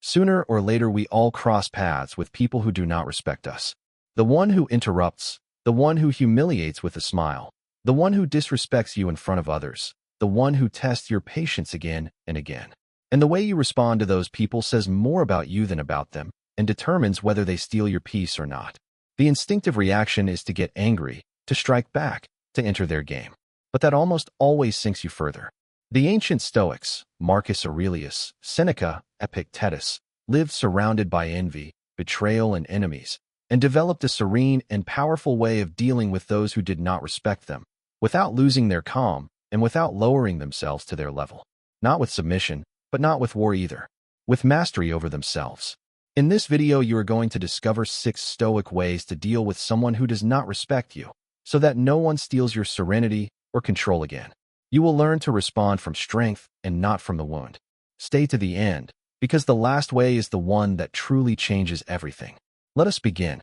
Sooner or later we all cross paths with people who do not respect us. The one who interrupts, the one who humiliates with a smile, the one who disrespects you in front of others, the one who tests your patience again and again. And the way you respond to those people says more about you than about them, and determines whether they steal your peace or not. The instinctive reaction is to get angry, to strike back, to enter their game. But that almost always sinks you further. The ancient Stoics, Marcus Aurelius, Seneca, Epictetus, lived surrounded by envy, betrayal, and enemies, and developed a serene and powerful way of dealing with those who did not respect them, without losing their calm and without lowering themselves to their level. Not with submission, but not with war either. With mastery over themselves. In this video, you are going to discover 6 Stoic ways to deal with someone who does not respect you, so that no one steals your serenity or control again. You will learn to respond from strength and not from the wound. Stay to the end, because the last way is the one that truly changes everything. Let us begin.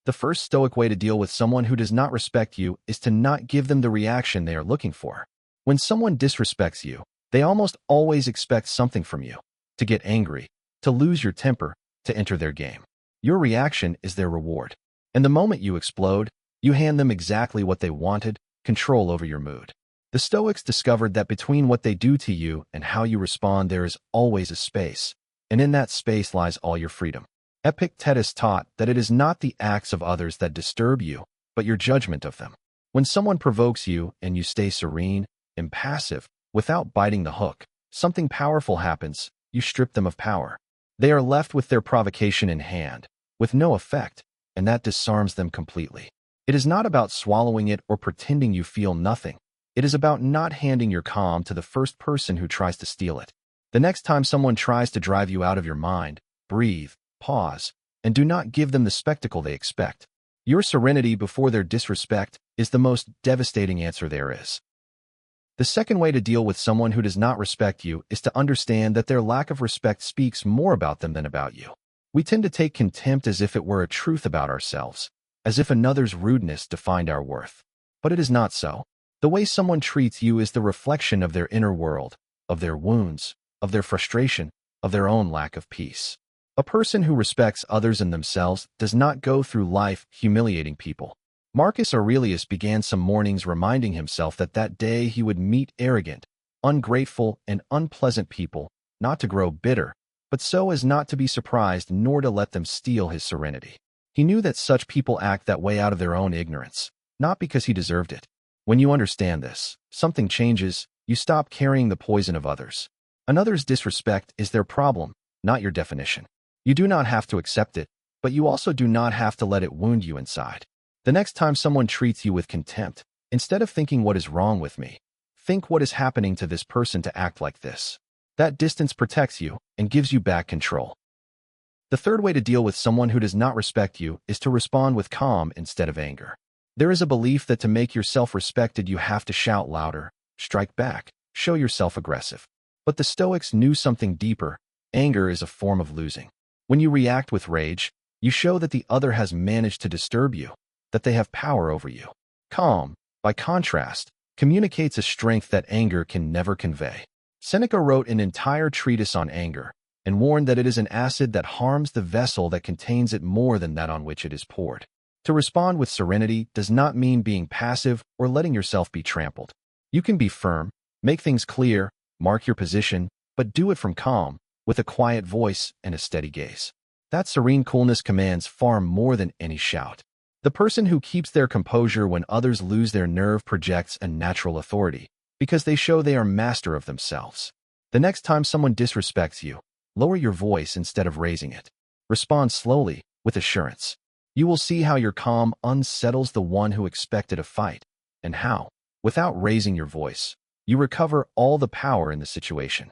The first Stoic way to deal with someone who does not respect you is to not give them the reaction they are looking for. When someone disrespects you, they almost always expect something from you. To get angry, to lose your temper, to enter their game. Your reaction is their reward. And the moment you explode, you hand them exactly what they wanted, control over your mood. The Stoics discovered that between what they do to you and how you respond, there is always a space, and in that space lies all your freedom. Epictetus taught that it is not the acts of others that disturb you, but your judgment of them. When someone provokes you and you stay serene, impassive, without biting the hook, something powerful happens. You strip them of power. They are left with their provocation in hand, with no effect, and that disarms them completely. It is not about swallowing it or pretending you feel nothing. It is about not handing your calm to the first person who tries to steal it. The next time someone tries to drive you out of your mind, breathe, pause, and do not give them the spectacle they expect. Your serenity before their disrespect is the most devastating answer there is. The second way to deal with someone who does not respect you is to understand that their lack of respect speaks more about them than about you. We tend to take contempt as if it were a truth about ourselves, as if another's rudeness defined our worth. But it is not so. The way someone treats you is the reflection of their inner world, of their wounds, of their frustration, of their own lack of peace. A person who respects others and themselves does not go through life humiliating people. Marcus Aurelius began some mornings reminding himself that that day he would meet arrogant, ungrateful, and unpleasant people, not to grow bitter, but so as not to be surprised nor to let them steal his serenity. He knew that such people act that way out of their own ignorance, not because he deserved it. When you understand this, something changes. You stop carrying the poison of others. Another's disrespect is their problem, not your definition. You do not have to accept it, but you also do not have to let it wound you inside. The next time someone treats you with contempt, instead of thinking what is wrong with me, think what is happening to this person to act like this. That distance protects you and gives you back control. The third way to deal with someone who does not respect you is to respond with calm instead of anger. There is a belief that to make yourself respected you have to shout louder, strike back, show yourself aggressive. But the Stoics knew something deeper. Anger is a form of losing. When you react with rage, you show that the other has managed to disturb you, that they have power over you. Calm, by contrast, communicates a strength that anger can never convey. Seneca wrote an entire treatise on anger and warned that it is an acid that harms the vessel that contains it more than that on which it is poured. To respond with serenity does not mean being passive or letting yourself be trampled. You can be firm, make things clear, mark your position, but do it from calm, with a quiet voice and a steady gaze. That serene coolness commands far more than any shout. The person who keeps their composure when others lose their nerve projects a natural authority, because they show they are master of themselves. The next time someone disrespects you, lower your voice instead of raising it. Respond slowly, with assurance. You will see how your calm unsettles the one who expected a fight, and how, without raising your voice, you recover all the power in the situation.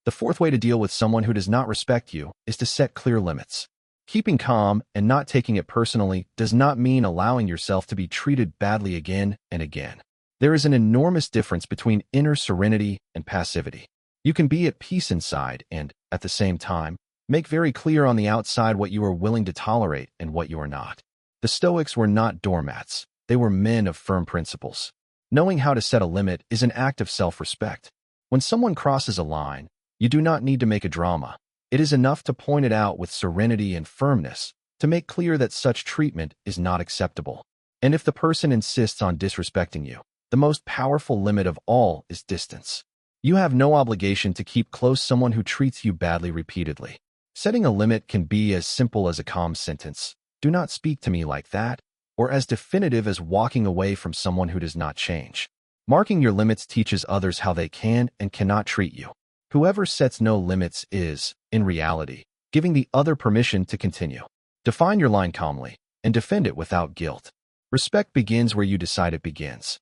The fourth way to deal with someone who does not respect you is to set clear limits. Keeping calm and not taking it personally does not mean allowing yourself to be treated badly again and again. There is an enormous difference between inner serenity and passivity. You can be at peace inside and, at the same time, make very clear on the outside what you are willing to tolerate and what you are not. The Stoics were not doormats. They were men of firm principles. Knowing how to set a limit is an act of self-respect. When someone crosses a line, you do not need to make a drama. It is enough to point it out with serenity and firmness, to make clear that such treatment is not acceptable. And if the person insists on disrespecting you, the most powerful limit of all is distance. You have no obligation to keep close someone who treats you badly repeatedly. Setting a limit can be as simple as a calm sentence, "Do not speak to me like that," or as definitive as walking away from someone who does not change. Marking your limits teaches others how they can and cannot treat you. Whoever sets no limits is, in reality, giving the other permission to continue. Define your line calmly and defend it without guilt. Respect begins where you decide it begins.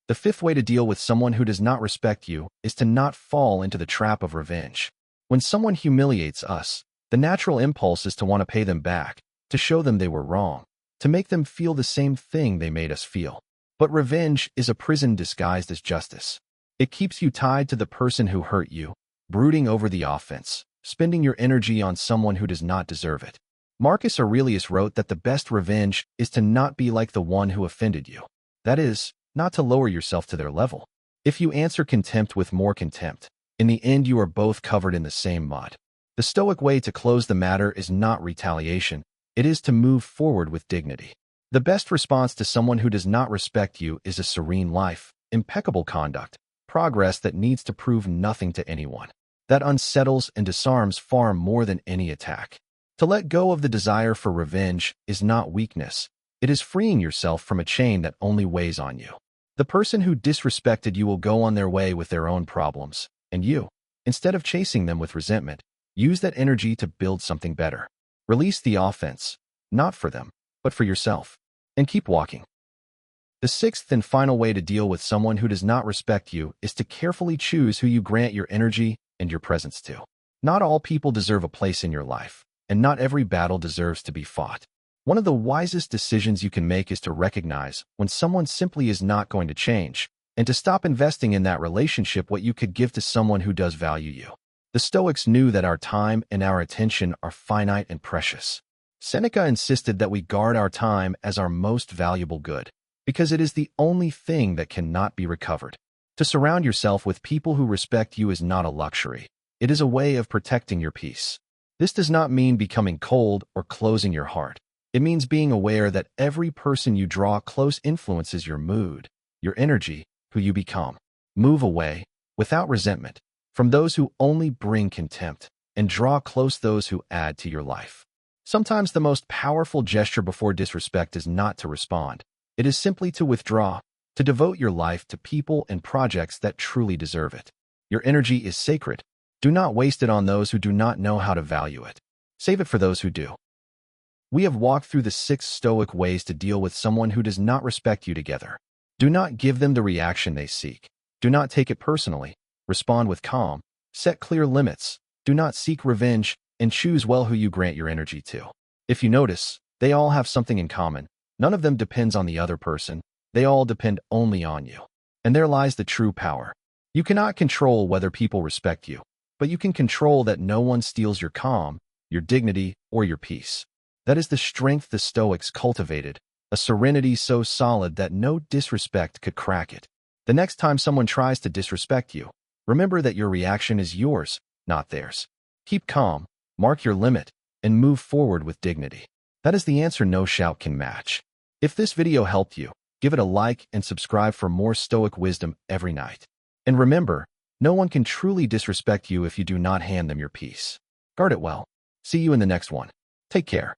The fifth way to deal with someone who does not respect you is to not fall into the trap of revenge. When someone humiliates us, the natural impulse is to want to pay them back, to show them they were wrong, to make them feel the same thing they made us feel. But revenge is a prison disguised as justice. It keeps you tied to the person who hurt you, brooding over the offense, spending your energy on someone who does not deserve it. Marcus Aurelius wrote that the best revenge is to not be like the one who offended you. That is, not to lower yourself to their level. If you answer contempt with more contempt, in the end you are both covered in the same mud. The Stoic way to close the matter is not retaliation, it is to move forward with dignity. The best response to someone who does not respect you is a serene life, impeccable conduct, progress that needs to prove nothing to anyone. That unsettles and disarms far more than any attack. To let go of the desire for revenge is not weakness, it is freeing yourself from a chain that only weighs on you. The person who disrespected you will go on their way with their own problems, and you, instead of chasing them with resentment, use that energy to build something better. Release the offense, not for them, but for yourself, and keep walking. The sixth and final way to deal with someone who does not respect you is to carefully choose who you grant your energy and your presence to. Not all people deserve a place in your life, and not every battle deserves to be fought. One of the wisest decisions you can make is to recognize when someone simply is not going to change, and to stop investing in that relationship what you could give to someone who does value you. The Stoics knew that our time and our attention are finite and precious. Seneca insisted that we guard our time as our most valuable good, because it is the only thing that cannot be recovered. To surround yourself with people who respect you is not a luxury. It is a way of protecting your peace. This does not mean becoming cold or closing your heart. It means being aware that every person you draw close influences your mood, your energy, who you become. Move away, without resentment, from those who only bring contempt, and draw close those who add to your life. Sometimes the most powerful gesture before disrespect is not to respond. It is simply to withdraw, to devote your life to people and projects that truly deserve it. Your energy is sacred. Do not waste it on those who do not know how to value it. Save it for those who do. We have walked through the 6 Stoic ways to deal with someone who does not respect you together. Do not give them the reaction they seek. Do not take it personally. Respond with calm. Set clear limits. Do not seek revenge, and choose well who you grant your energy to. If you notice, they all have something in common. None of them depends on the other person. They all depend only on you. And there lies the true power. You cannot control whether people respect you, but you can control that no one steals your calm, your dignity, or your peace. That is the strength the Stoics cultivated, a serenity so solid that no disrespect could crack it. The next time someone tries to disrespect you, remember that your reaction is yours, not theirs. Keep calm, mark your limit, and move forward with dignity. That is the answer no shout can match. If this video helped you, give it a like and subscribe for more Stoic wisdom every night. And remember, no one can truly disrespect you if you do not hand them your peace. Guard it well. See you in the next one. Take care.